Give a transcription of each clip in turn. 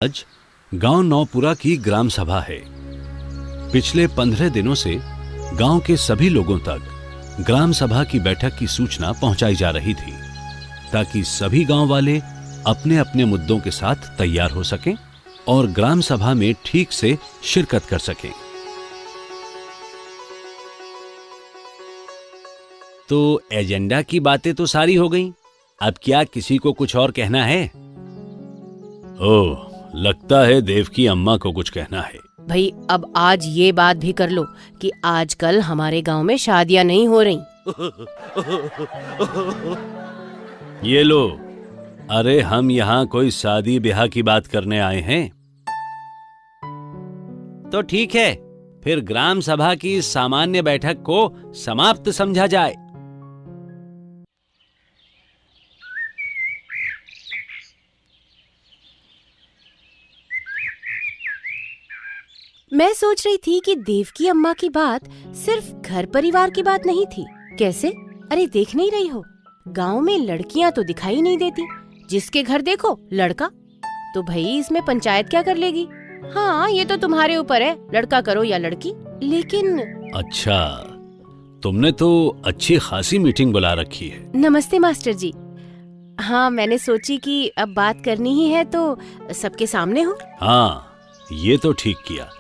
आज गांव नौपुरा की ग्राम सभा है। पिछले 15 दिनों से गांव के सभी लोगों तक ग्राम सभा की बैठक की सूचना पहुंचाई जा रही थी, ताकि सभी गांव वाले अपने अपने मुद्दों के साथ तैयार हो सकें और ग्राम सभा में ठीक से शिरकत कर सकें। तो एजेंडा की बातें तो सारी हो गईं। अब क्या किसी को कुछ और कहना है? ओह, लगता है देवकी अम्मा को कुछ कहना है। भाई अब आज ये बात भी कर लो कि आजकल हमारे गांव में शादियां नहीं हो रही। ये लो, अरे हम यहाँ कोई शादी ब्याह की बात करने आए हैं। तो ठीक है, फिर ग्राम सभा की सामान्य बैठक को समाप्त समझा जाए। मैं सोच रही थी कि देवकी अम्मा की बात सिर्फ घर परिवार की बात नहीं थी। कैसे? अरे देख नहीं रही हो, गांव में लड़कियां तो दिखाई नहीं देती, जिसके घर देखो लड़का। तो भाई इसमें पंचायत क्या कर लेगी? हाँ, ये तो तुम्हारे ऊपर है, लड़का करो या लड़की। लेकिन अच्छा, तुमने तो अच्छी खासी मीटिंग बुला रखी है। नमस्ते मास्टर जी। हाँ, मैंने सोची कि अब बात करनी ही है तो सबके सामने हो। हाँ, ये तो ठीक किया।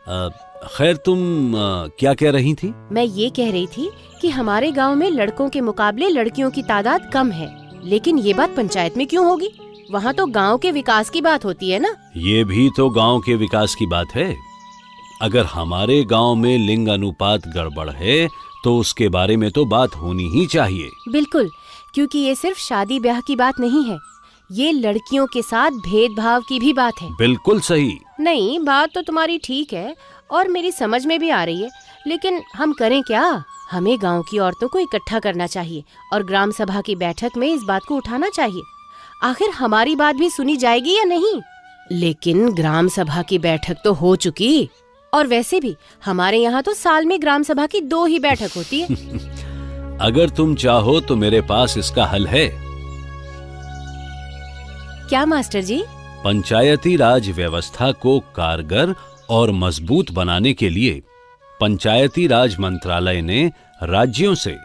खैर, तुम क्या कह रही थी? मैं ये कह रही थी कि हमारे गांव में लड़कों के मुकाबले लड़कियों की तादाद कम है, लेकिन ये बात पंचायत में क्यों होगी? वहाँ तो गांव के विकास की बात होती है ना। ये भी तो गांव के विकास की बात है। अगर हमारे गांव में लिंग अनुपात गड़बड़ है तो उसके बारे में तो बात होनी ही चाहिए। बिल्कुल, क्योंकि ये सिर्फ शादी ब्याह की बात नहीं है, ये लड़कियों के साथ भेदभाव की भी बात है। बिल्कुल सही। नहीं, बात तो तुम्हारी ठीक है और मेरी समझ में भी आ रही है, लेकिन हम करें क्या? हमें गांव की औरतों को इकट्ठा करना चाहिए और ग्राम सभा की बैठक में इस बात को उठाना चाहिए। आखिर हमारी बात भी सुनी जाएगी या नहीं? लेकिन ग्राम सभा की बैठक तो हो चुकी, और वैसे भी हमारे यहाँ तो साल में ग्राम सभा की 2 ही बैठक होती है। अगर तुम चाहो तो मेरे पास इसका हल है। क्या मास्टर जी? पंचायती राज व्यवस्था को कारगर और मजबूत बनाने के लिए पंचायती राज मंत्रालय ने राज्यों से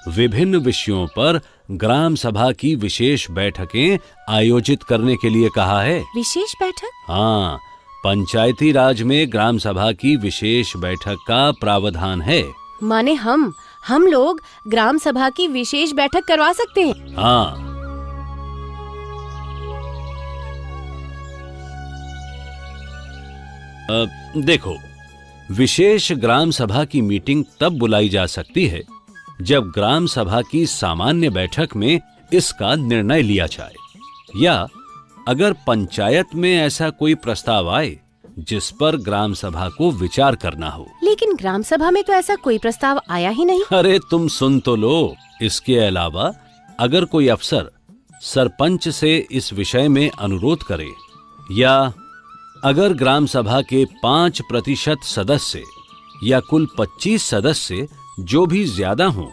विभिन्न विषयों पर ग्राम सभा की विशेष बैठकें आयोजित करने के लिए कहा है। विशेष बैठक? हाँ, पंचायती राज में ग्राम सभा की विशेष बैठक का प्रावधान है। माने हम लोग ग्राम सभा की विशेष बैठक करवा सकते हैं? हाँ। देखो, विशेष ग्राम सभा की मीटिंग तब बुलाई जा सकती है जब ग्राम सभा की सामान्य बैठक में इसका निर्णय लिया जाए, या अगर पंचायत में ऐसा कोई प्रस्ताव आए जिस पर ग्राम सभा को विचार करना हो। लेकिन ग्राम सभा में तो ऐसा कोई प्रस्ताव आया ही नहीं। अरे तुम सुन तो लो। इसके अलावा अगर कोई अफसर सरपंच से इस विषय में अनुरोध करे, या अगर ग्राम सभा के 5% सदस्य या कुल 25 सदस्य जो भी ज्यादा हों,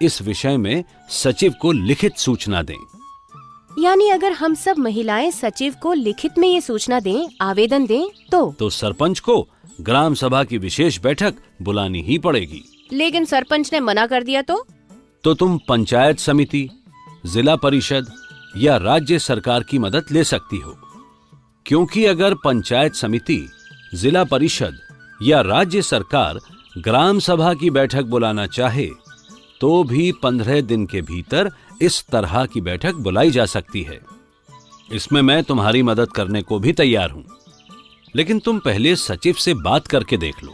इस विषय में सचिव को लिखित सूचना दें। यानी अगर हम सब महिलाएं सचिव को लिखित में ये सूचना दें, आवेदन दें, तो सरपंच को ग्राम सभा की विशेष बैठक बुलानी ही पड़ेगी। लेकिन सरपंच ने मना कर दिया तो तुम पंचायत समिति, जिला परिषद या राज्य सरकार की मदद ले सकती हो, क्योंकि अगर पंचायत समिति, जिला परिषद या राज्य सरकार ग्राम सभा की बैठक बुलाना चाहे तो भी 15 दिन के भीतर इस तरह की बैठक बुलाई जा सकती है। इसमें मैं तुम्हारी मदद करने को भी तैयार हूं, लेकिन तुम पहले सचिव से बात करके देख लो।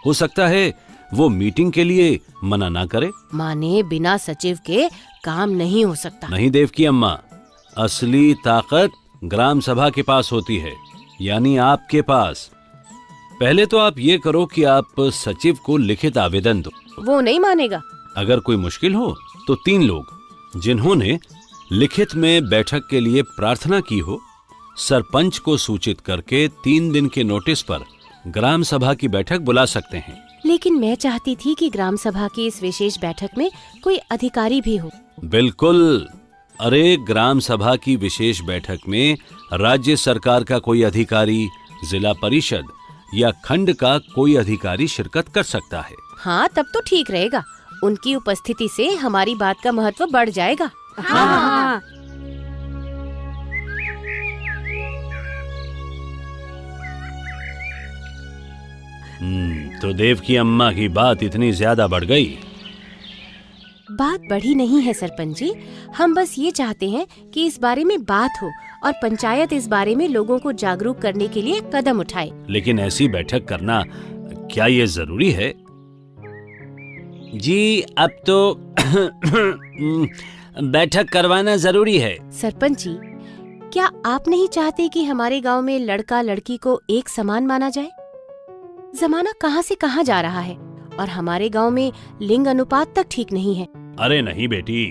हो सकता है वो मीटिंग के लिए मना ना करे। माने बिना सचिव के काम नहीं हो सकता। नहीं देवकी अम्मा, असली ताकत ग्राम सभा के पास होती है, यानी आपके पास। पहले तो आप ये करो कि आप सचिव को लिखित आवेदन दो। वो नहीं मानेगा। अगर कोई मुश्किल हो तो 3 लोग जिन्होंने लिखित में बैठक के लिए प्रार्थना की हो, सरपंच को सूचित करके 3 दिन के नोटिस पर ग्राम सभा की बैठक बुला सकते हैं। लेकिन मैं चाहती थी कि ग्राम सभा की इस विशेष बैठक में कोई अधिकारी भी हो। बिल्कुल, अरे ग्राम सभा की विशेष बैठक में राज्य सरकार का कोई अधिकारी, जिला परिषद या खंड का कोई अधिकारी शिरकत कर सकता है। हाँ, तब तो ठीक रहेगा। उनकी उपस्थिति से हमारी बात का महत्व बढ़ जाएगा। हाँ। तो देव की अम्मा की बात इतनी ज्यादा बढ़ गई। बात बढ़ी नहीं है सरपंच जी, हम बस ये चाहते हैं कि इस बारे में बात हो और पंचायत इस बारे में लोगों को जागरूक करने के लिए कदम उठाए। लेकिन ऐसी बैठक करना क्या ये जरूरी है? जी, अब तो बैठक करवाना जरूरी है। सरपंच जी, क्या आप नहीं चाहते कि हमारे गांव में लड़का लड़की को एक समान माना जाए? जमाना कहां से कहां जा रहा है और हमारे गांव में लिंग अनुपात तक ठीक नहीं है। अरे नहीं बेटी,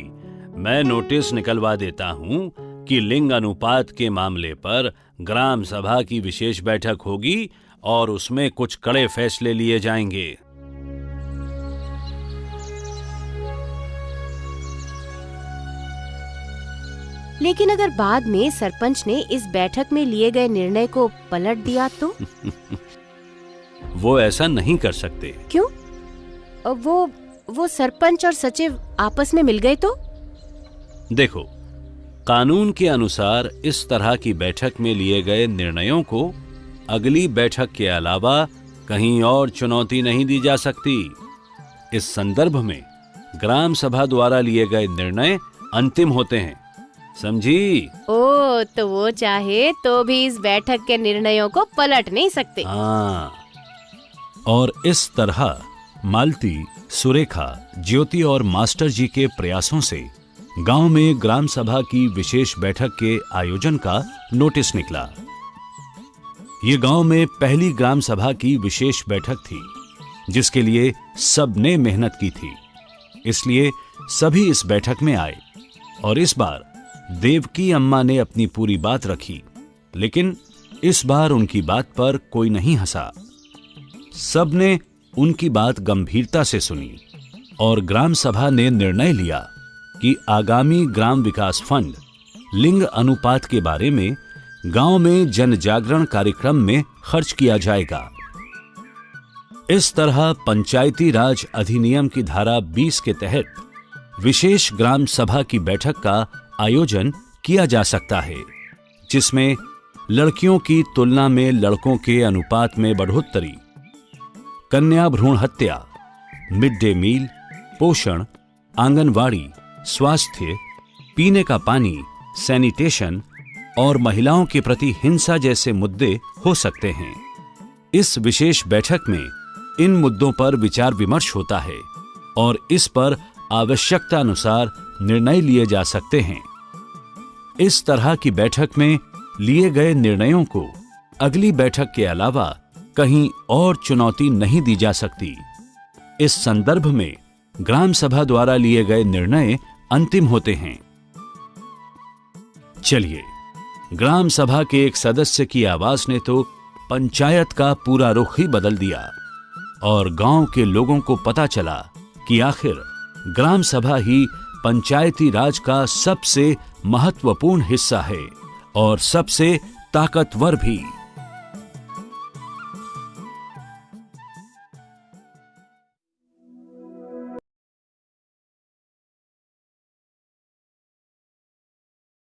मैं नोटिस निकलवा देता हूँ कि लिंग अनुपात के मामले पर ग्राम सभा की विशेष बैठक होगी और उसमें कुछ कड़े फैसले लिए जाएंगे। लेकिन अगर बाद में सरपंच ने इस बैठक में लिए गए निर्णय को पलट दिया तो? वो ऐसा नहीं कर सकते। क्यों? वो सरपंच और सचिव आपस में मिल गए तो? देखो, कानून के अनुसार इस तरह की बैठक में लिए गए निर्णयों को अगली बैठक के अलावा कहीं और चुनौती नहीं दी जा सकती। इस संदर्भ में ग्राम सभा द्वारा लिए गए निर्णय अंतिम होते हैं, समझी? ओ, तो वो चाहे तो भी इस बैठक के निर्णयों को पलट नहीं सकते। हाँ। और इस तरह मालती, सुरेखा, ज्योति और मास्टर जी के प्रयासों से गांव में ग्राम सभा की विशेष बैठक के आयोजन का नोटिस निकला। ये गांव में पहली ग्राम सभा की विशेष बैठक थी जिसके लिए सबने मेहनत की थी, इसलिए सभी इस बैठक में आए और इस बार देवकी अम्मा ने अपनी पूरी बात रखी। लेकिन इस बार उनकी बात पर कोई नहीं हंसा। सबने उनकी बात गंभीरता से सुनी और ग्राम सभा ने निर्णय लिया कि आगामी ग्राम विकास फंड लिंग अनुपात के बारे में गांव में जन जागरण कार्यक्रम में खर्च किया जाएगा। इस तरह पंचायती राज अधिनियम की धारा 20 के तहत विशेष ग्राम सभा की बैठक का आयोजन किया जा सकता है, जिसमें लड़कियों की तुलना में लड़कों के अनुपात में बढ़ोतरी, कन्या भ्रूण हत्या, मिड डे मील, पोषण, आंगनवाड़ी, स्वास्थ्य, पीने का पानी, सैनिटेशन और महिलाओं के प्रति हिंसा जैसे मुद्दे हो सकते हैं। इस विशेष बैठक में इन मुद्दों पर विचार विमर्श होता है और इस पर आवश्यकता अनुसार निर्णय लिए जा सकते हैं। इस तरह की बैठक में लिए गए निर्णयों को अगली बैठक के अलावा कहीं और चुनौती नहीं दी जा सकती। इस संदर्भ में ग्राम सभा द्वारा लिए गए निर्णय अंतिम होते हैं। चलिए, ग्राम सभा के एक सदस्य की आवाज ने तो पंचायत का पूरा रुख ही बदल दिया और गांव के लोगों को पता चला कि आखिर ग्राम सभा ही पंचायती राज का सबसे महत्वपूर्ण हिस्सा है और सबसे ताकतवर भी।